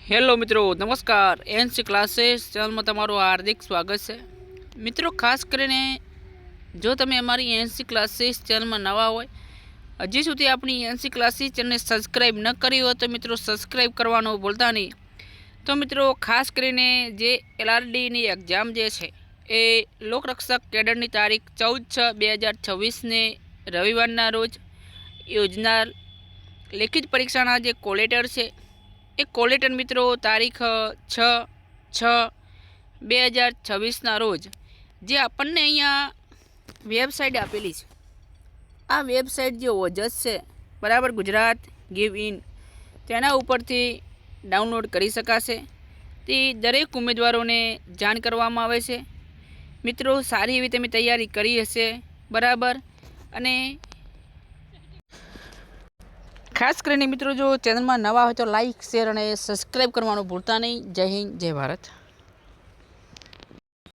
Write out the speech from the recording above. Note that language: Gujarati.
હેલો મિત્રો, નમસ્કાર. એનસી ક્લાસીસ ચેનલમાં તમારું હાર્દિક સ્વાગત છે. મિત્રો, ખાસ કરીને જો તમે અમારી એનસી ક્લાસીસ ચેનલમાં નવા હોય, હજી સુધી આપણી એનસી ક્લાસીસ ચેનલને સબસ્ક્રાઈબ ન કરી હોય તો મિત્રો સબસ્ક્રાઈબ કરવાનું ભૂલતા નહીં. તો મિત્રો, ખાસ કરીને જે એલઆરડીની એક્ઝામ જે છે એ લોકરક્ષક કેડરની તારીખ 14/6/2026ને રવિવારના રોજ યોજનાર લેખિત પરીક્ષાના જે કોલેટર છે એ કોલેટર મિત્રો તારીખ 6/6/2026ના રોજ જે આપણને અહીંયા વેબસાઇટ આપેલી છે, આ વેબસાઇટ જે ઓજસ છે બરાબર, ગુજરાત ગીવ ઇન, તેના ઉપરથી ડાઉનલોડ કરી શકાશે. તે દરેક ઉમેદવારોને જાણ કરવામાં આવે છે. મિત્રો, સારી એવી તમે તૈયારી કરી હશે બરાબર. અને ખાસ કરીને મિત્રો, જો ચેનલમાં નવા હોય તો લાઇક, શેર અને સબસ્ક્રાઈબ કરવાનું ભૂલતા નહીં. જય હિન્દ, જય ભારત.